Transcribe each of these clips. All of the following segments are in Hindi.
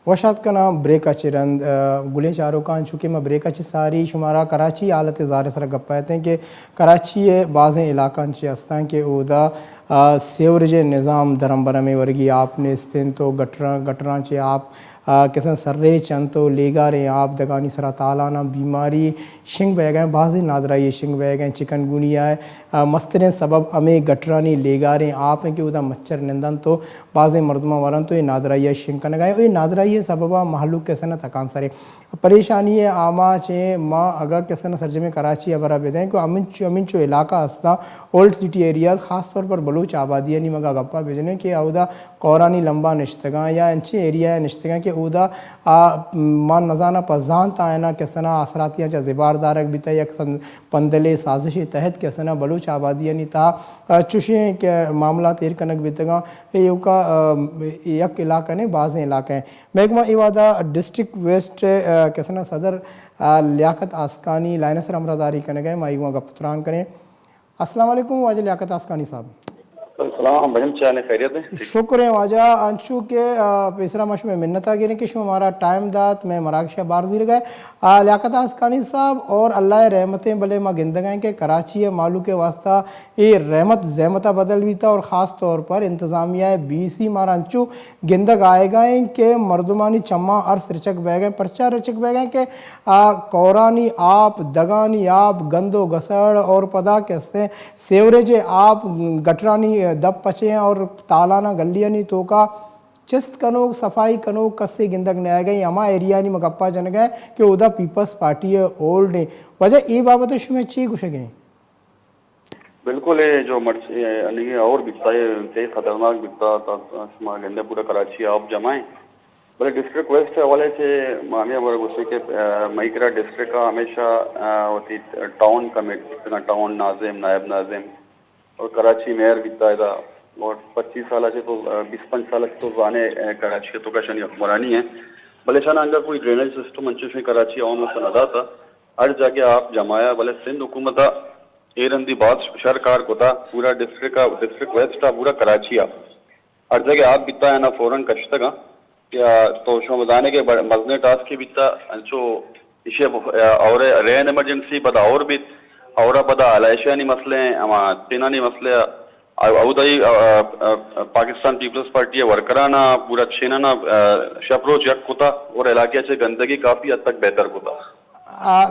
वशात का नाम ब्रेक चिरंद गुले चारों का चूँकि मैं ब्रेक सारी शुमारा कराची हालत ज़ार सर गप्पाते हैं कि कराची बाज़ इलाकान अस्तां के उदा सेवरज निज़ाम धर्म बरमे वर्गी आपने स्थिन तो गटरा चे आप किसन सर्रे चंद तो लेगा रे आप दगानी सरा तालाना बीमारी शिंग बह गए बाज़ी नादरा ये शिंग बह गए चिकनगुनिया है मस्तरें सबब अमे गटरानी लेगा रे आप हैं कि उदा मच्छर निंदन तो बाज़ मरदमा वालन तो ये नादरा ये शिंग कन गए ये नादरा ये सबबा महलूक कैसे न थकान सरे परेशानी है आमा चे माँ अगर कैसे न सरजमे कराची अबरा बेदें को अमिनचो इलाका हस्ता ओल्ड सिटी एरियाज़ ख़ास तौर पर बलूच आबादी नहीं मगा गप्पा भेजने के उदा कौरानी लंबा निश्तगा या अच्छे एरिया निश्तगा के उदा मां नजाना पजान तायना कैसना असरातिया चा ज़िबारदारक बीता यक पंदले साजिशी तहत कैसना बलूच आबादी नहीं ता चुशे के मामला तेर कनक बीतगा ये का यक इलाका ने बाज़ इलाका है महकमा इवादा डिस्ट्रिक्ट वेस्ट कैसना सदर लियाकत आसकानी लाइनसर अमरादारी कने गए माई वहाँ गपुत्रान करें अस्सलाम वालेकुम वाजा लियाकत आसकानी साहब शुक्र है वाजा अंशु के पेसरा मश में मिन्नता गिरे कि शो हमारा टाइम दात में मराकशा बारजीर गए लियाकत आसकानी साहब और अल्लाह रहमतें भले माँ गिंदगाएँ के कराची है मालू के वास्ता ये रहमत जहमता बदल भी था और ख़ास तौर पर इंतज़ामिया BC मारा अंशु गिंदग आए गए के मर्दमानी चम्मा अर्स रिचक बह गए परचा रिचक बह गए के कौरानी आप दगानी आप गंदो गसड़ और पदा कैसे सेवरेज आप गटरानी दब पचे और तालाना गलियाँ नहीं तो का चिस्त कनोक सफाई कनोक कस्से गिंदक न आ गई अमा एरिया नहीं मगप्पा जन गए कि उदा पीपल्स पार्टी है ओल्ड है वजह ये बाबत शुमे अच्छी कुछ गए बिल्कुल है जो मर्ची और बिकता है कई खतरनाक बिकता था गंदे पूरा कराची आप जमाएं बोले डिस्ट्रिक्ट वेस्ट के हवाले से मामिया वर्ग उसे के मईकरा डिस्ट्रिक्ट का हमेशा होती टाउन कमेटी टाउन नाजिम नायब नाजिम और कराची मेयर बिकता था और 25 साल से तो 20-25 साल से तो जाने कराची के तो का शनी हुक्मरानी है भले शाना अंगा कोई ड्रेनेज सिस्टम अंचुश में कराची आवाम से नदा था हर जाके आप जमाया भले सिंध हुकूमत एरंदी बात शरकार को था पूरा डिस्ट्रिक्ट वेस्ट था पूरा कराची आ हर जगह आप बिता है ना फौरन कश्तगा या तो शो मजाने के मजने टास्क के बिता जो इसे और रेन इमरजेंसी बदा और भी और बदा अलाइशियानी मसले अमा तीनानी मसले अवदाई पाकिस्तान पीपल्स पार्टी वर्कराना पूरा छेना शपरोज यक कोता और इलाके से गंदगी काफ़ी हद तक बेहतर कोता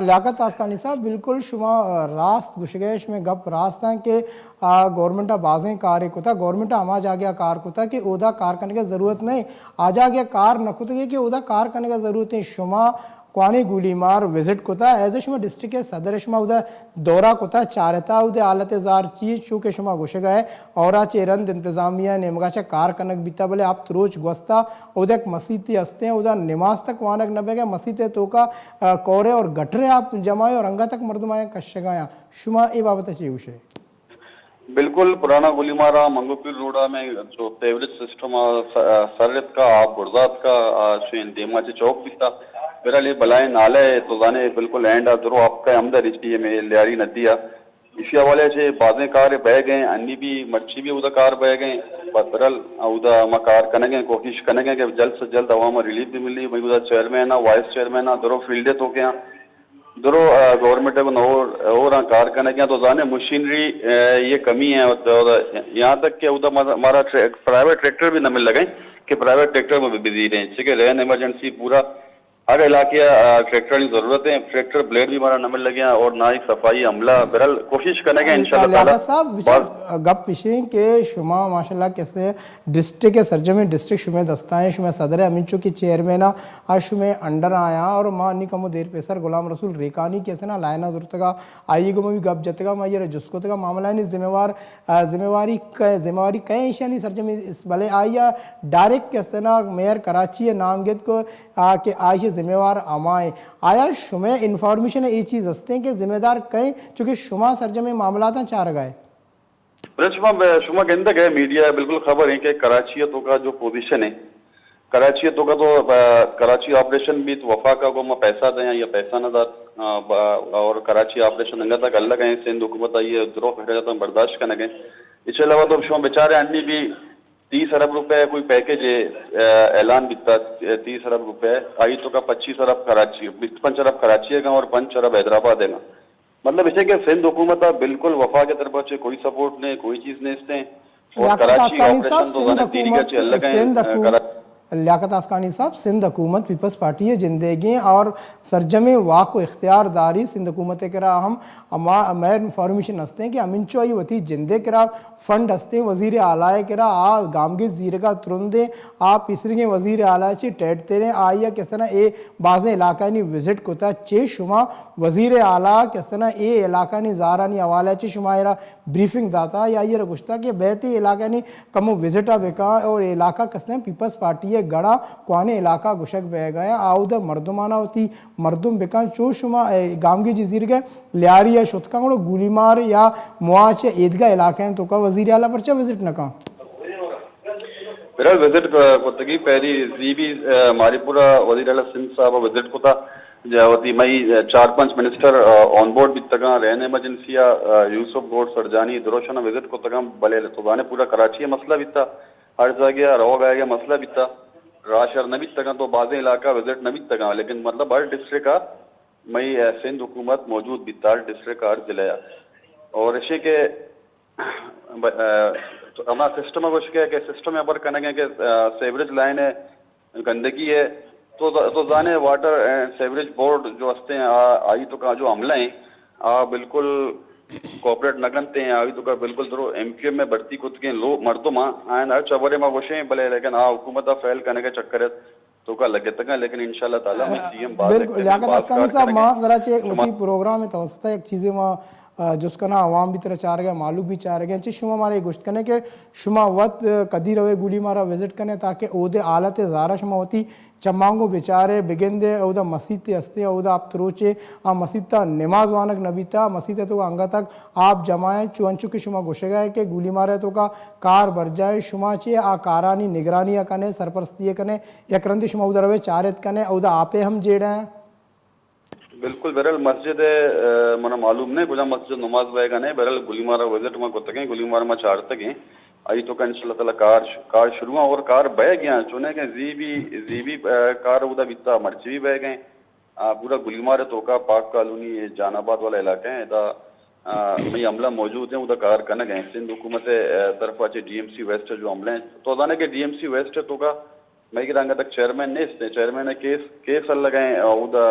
लियाकत आसकानी साहब बिल्कुल शुमा रास्त गुशगेश में गप रास्ता के गवर्नमेंट बाज़ें कार को था गवर्नमेंट आमा जा गया कार को था कि उदा कार करने की ज़रूरत नहीं आ जा गया कार न खुद कि उदा कार करने की ज़रूरत है शुमा क्वानी गुलीमार विजिट को था एज शुमा डिस्ट्रिक्ट के सदर शुमा उदा दौरा को था चारता उदे हालत जार चीज़ चूँकि शुमा गुशे गए और चेरंद इंतज़ामिया ने मगाशा कार कनक बीता बोले आप तुरोज गोस्ता उदक मसीती हंसते हैं उदा नमाज तक वानक न बेगा मसीते तो का कोरे और गटरे आप जमाए और अंगा तक मर्दमाया कशगाया शुमा ये बाबत अच्छी उशे बिल्कुल पुराना गुलीमारा मंगोपीर रोडा में जो पेवरेज सिस्टम सरत का आप गुरजात का देमा से चौक भी था मेरा लिए बलाएं नाले तो जाने बिल्कुल एंड दरो आपका आमदा रिश्ती है में लियारी नदिया इसी हवाले से बाजें कार बह गए अन्नी भी मच्छी भी उदा कार बह गए बहरल उदा मकार करेंगे कोशिश करेंगे कि जल्द से जल्द हवा में रिलीफ भी मिली भाई उदा चेयरमैन वाइस चेयरमैन दरो फील्डे तो क्या दरो गवर्नमेंट को और कार करेंगे तो जाने मशीनरी ये कमी है यहाँ तक कि उदा हमारा प्राइवेट ट्रैक्टर भी न मिल लगे कि प्राइवेट ट्रैक्टर में भी बिजी रहे ठीक है रेन इमरजेंसी पूरा हर इलाके ट्रैक्टर की जरूरत है ट्रैक्टर ब्लेड भी हमारा नंबर लगे और ना ही सफाई अमला बहरहाल कोशिश करेंगे इंशाल्लाह साहब गप पिछे के शुमा माशाल्लाह कैसे डिस्ट्रिक्ट के सरजमे डिस्ट्रिक्ट शुमे दस्ताएं शुमे सदर अमीनचो की चेयरमैन आज शुमे अंडर आया और माँ अन्नी कमो देर पेसर गुलाम रसूल रेकानी कैसे ना लायना जुर्तगा आई गो में भी गप जतगा मैं ये जिसको तक मामला नहीं जिम्मेवारी कई ऐशा नहीं सरजमे भले आइया डायरेक्ट कैसे ना मेयर कराची नामगेद को के आज जिम्मेवार अमाए आया शुमे इंफॉर्मेशन ये चीज़ हंसते हैं कि जिम्मेदार कहीं चूँकि शुमा सरजमे मामला था चार गए शुमा गंदक है मीडिया बिल्कुल खबर है कि कराचियतों का जो पोजीशन है कराची तो का तो कराची ऑपरेशन भी तो वफा का को मैं पैसा दें या पैसा न दात और कराची ऑपरेशन अंगा तक अल्लाह गए सिंध हुकूमत आई है द्रोह कर जाता बर्दाश्त करना गए। इसके अलावा तो शो बेचारे अन्नी भी 30 अरब रुपए कोई पैकेज ऐलान बिता 30 अरब रुपए आई तो का 25 अरब कराची 25 अरब कराची का और 5 अरब हैदराबाद है ना। मतलब इसे कि सिंध हुकूमत बिल्कुल वफा के तरफ से कोई सपोर्ट नहीं कोई चीज नहीं इसने और कराची ऑपरेशन तो जाने तीरी का ची अल्लाह गए लियाकत आसकानी साहब सिंध हुकूमत पीपल्स पार्टी है जिंदगी और सरजमे वाक को इख्तियार दारी सिंध हुकूमत करा हम मैं इंफॉर्मेशन हंसते हैं कि अमिन चोई वती जिंदे करा फंड हंसते वजीर आलाए करा आ गामगे जीरे का तुरंदे आप इसरिंगे वजीर आला ची टेट तेरे आइया किस तरह ए बाज़ इलाका नी विजिट कोता चे शुमा वजीर आला किस तरह ए इलाका नी जारा नी हवाला चे शुमायरा ब्रीफिंग दाता या ये रगुश्ता के बेहती इलाका नी कमो विजिटा बेका और इलाका किस तरह पीपल्स पार्टी गड़ा कुआने इलाका गुशक बह गया आउद मर्दमाना होती मर्दुम बेका चो शुमा गामगी जजीर गए लियारी या शुतका गुलीमार या मुआश या ईदगाह इलाके तो का वजीर आला पर विजिट न कहा बहरहाल विजिट को तकी पहली जीबी हमारी पूरा वजीर आला सिंध साहब विजिट को था जावती मई 4-5 मिनिस्टर ऑन बोर्ड भी तक रहने इमरजेंसिया यूसुफ गोड सरजानी दुरोशना विजिट को तक भले तो गाने पूरा कराची मसला भी था हर जगह रहो गया मसला भी था राशर नबी तक तो बाज़ इलाका विजिट नबी तक लेकिन मतलब हर डिस्ट्रिक्ट का मई सिंध हुकूमत मौजूद भी था डिस्ट्रिक्ट का हर जिला और इसे के हमारा सिस्टम कुछ के सिस्टम में पर कहने के सेवरेज लाइन है गंदगी है तो जाने वाटर एंड सेवरेज बोर्ड जो हंसते हैं आई तो का जो अमला है बिल्कुल कोऑपरेट न करते हैं आई तो का बिल्कुल तो एमक्यूएम में भर्ती खुद के लो मर्दुमा आयन हर चबरे में वशे भले लेकिन हुकूमत फैल करने के चक्कर है तो का लगे तक लेकिन इंशाल्लाह ताला में सीएम बिल्कुल लियाकत अस्कानी साहब मां जरा चे वती प्रोग्राम में तवसता एक चीजें मां जिसका ना अवाम भी तरह चाह रहे मालूम भी चाह रहे चे शुमा हमारे गुश्त करने के शुमा वत कदी रवे गुली मारा विजिट करने ताकि ओदे आलत ज़ारा शुमा होती चमांगो बेचारे बिगेंदे ओदा मस्जिद ते हंसते ओदा आप तरोचे आ मस्जिद ता नमाज वानक नबीता मस्जिद तो अंगा तक आप जमाए चुअंचु के शुमा घुसे गए के गुली मारे तो का कार भर जाए शुमा चे आ कारानी निगरानी कने सरपरस्ती कने यकरंदी शुमा उधर रवे चारित कने ओदा आपे हम जेड़ा हैं बिल्कुल बहरहाल मस्जिद मना मालूम नहीं कुछ मस्जिद नमाज बहेगा नहीं बहरहाल गुलीमारा विजिट में को तक गुलीमारा में चार तक आई तो का इंशाल्लाह ताला कार शुरू और कार बह गया चुने के जीबी कार उदा बिता मर्ची भी बह गए पूरा गुलीमार तो का पाक कॉलोनी जहानाबाद वाला इलाका है मई अमला मौजूद है उदा कार करने गए सिंध हुकूमत तरफ अच्छे डीएमसी वेस्ट जो अमले हैं तो जाने के डीएमसी वेस्ट तो का मई के रंगा तक चेयरमैन ने चेयरमैन ने केस लगाए उदा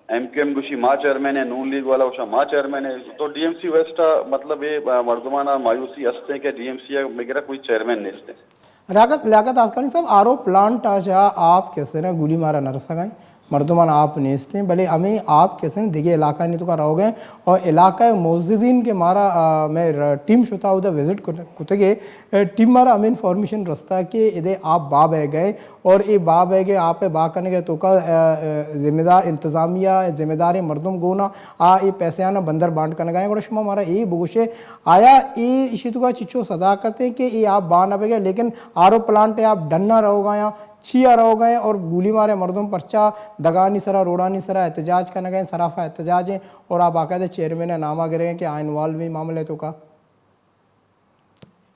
एमक्यूएम गुशी माँ चेयरमैन है नून लीग वाला उषा माँ चेयरमैन है तो डीएमसी वेस्ट मतलब ये मर्दमाना मायूसी हंसते के डीएमसी मेरा कोई चेयरमैन नहीं हंसते लियाकत आसकानी साहब आरो प्लांट आजा आप कैसे ना गुली मारा न रसगाएं मर्दमान आप नेस्ते भले हमें आप कैसे न दिखे इलाका नहीं तो का रहोगे और इलाका मौजूदीन के मारा मैं टीम शुता उधर विजिट कुतगे टीम मारा हमें इन्फॉर्मेशन रस्ता कि इधे आप बा बह गए और ये बा बह गए आप बा करने गए तो का जिम्मेदार इंतज़ामिया जिम्मेदार मर्दम गोना ये पैसे आना बंदर बांट करने गए और शुमा हमारा ये बोशे आया ये इसी तो का चिच्चो सदा करते हैं कि ये आप बा ना बह गए लेकिन आरो प्लांट है आप डन्ना रहो गया छिया रहो गए और गोली मारे मर्दों परचा दगानी सरा रोडानी सरा एहतजाज करने गए सराफा एहतजाज है और आप बाकायदे चेयरमैन है नामा गिरे कि आ इन्वॉल्व भी मामले तो का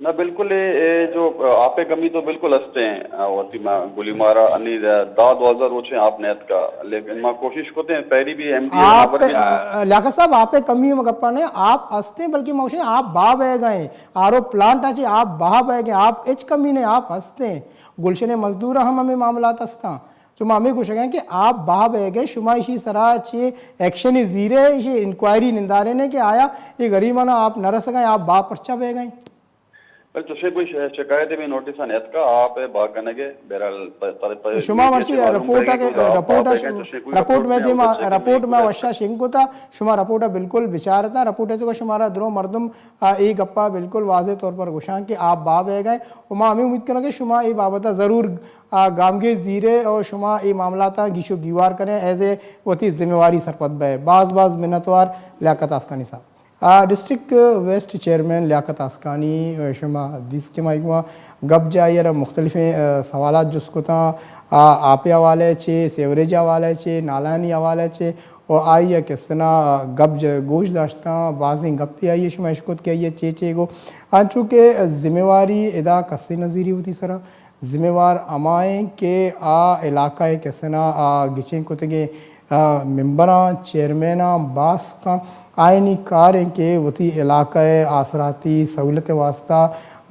ना बिल्कुल ये जो आपे कमी तो बिल्कुल हंसते हैं वती माँ गोली मारा अन्नी दाद वाजर रोचे आप नेत का लेकिन माँ कोशिश करते हैं पहली भी आप लियाकत साहब आपे कमी मगप्पा ने आप हंसते हैं बल्कि मौसे आप बा बह गए आरो प्लांट आचे आप बहा बह गए आप एच कमी ने आप हंसते हैं गुलशन मजदूर हम हमें मामला हंसता तो मामे कुछ कि आप बाह बह गए शुमाइशी सरा चे एक्शन जीरे ये इंक्वायरी निंदारे ने कि आया ये गरीबाना आप न रस गए आप बा पर्चा बह गए पर तुझे कोई शिकायत भी नोटिस नेत का आप बाग करने के बहरहाल शुमा वर्षी रिपोर्ट में वशा सिंह को था शुमा रिपोर्ट बिल्कुल विचार था रिपोर्ट तो शुमारा द्रो मर्दम एक गप्पा बिल्कुल वाजे तौर पर घुशां कि आप बा बह गए और माँ हमें उम्मीद करना कि शुमा ये बाबत ज़रूर गामगे जीरे और शुमा ये मामला था गिशो गीवार करें एज ए वती जिम्मेवारी सरपत बे बाज मिन्नतवार लियाकत आसकानी साहब district west chairman Liyaqat Askani शुमा दिस के माइकुआ गप जायर मुख्तलिफ सवाल जिसको ता आपे हवाले चे सेवरेज हवाले चे नालानी हवाले चे और आई किस तरह गप गोश दाश्ता बाज़ गप भी आई शुमा इश्कुत के आइए चे गो चूँकि ज़िम्मेवारी इदा कस्सी नज़ीरी होती सरा ज़िम्मेवार अमाएँ के इलाका किस तरह गिचें कुतगे मेम्बरा चेयरमैना बास का आइनी कार के वती इलाका आसराती सहूलत वास्ता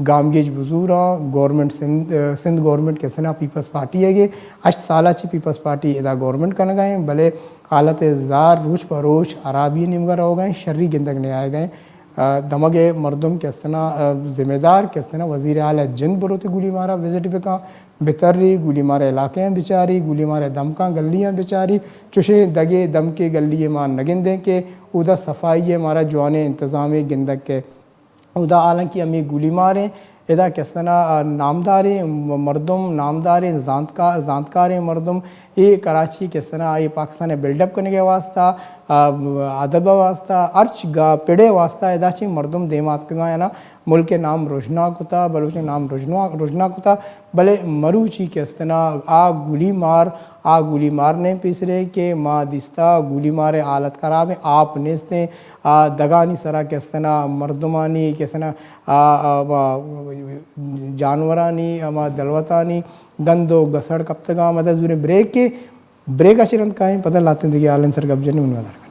गामगेज बजूरा गवर्नमेंट सिंध गवर्नमेंट के सना पीपल्स पार्टी है गे अश साला ची पीपल्स पार्टी इदा गवर्नमेंट का गए भले हालत ज़ार रोज परोज अराबी निमगर हो गए शर्री गिंदक ने आए गए दमगे मर्दम के असतना ज़िम्मेदार के असतना वज़ीर आला जिंद बरोते गुली मारा विजिट बेका बेतर्री गुली मारे इलाके हैं बेचारी गुली मारे दमका गलियाँ बेचारी चुशे दगे दम के गली मां नगिंदे के उदा सफाई मारा जवाने इंतज़ाम गिंदक के उदा हालांकि अमी गुली मारे इदा किसना नामदारे मर्दम नामदारे जानकार मर्दम ये कराची किसना ये पाकिस्तान बिल्डअप करने के वास्ता अदब वास्ता अर्च गा पिड़े वास्ता इदाची मर्दम देमात का ना मुल्क के नाम रोशना कुता बलूच नाम रोशना कुता भले मरूची किसना आ गुली मारने पिसरे के माँ दिस्ता गुली मारे हालत खराब है आप नेस्ते दगानी सरा किसना मर्दमानी किसना जानवरानी अमा दलवतानी गंदो गसड़ कब तक मतलब ब्रेक के ब्रेक अशिरंत का पता लाते थे कि आलन सर कब्जे नहीं बनवा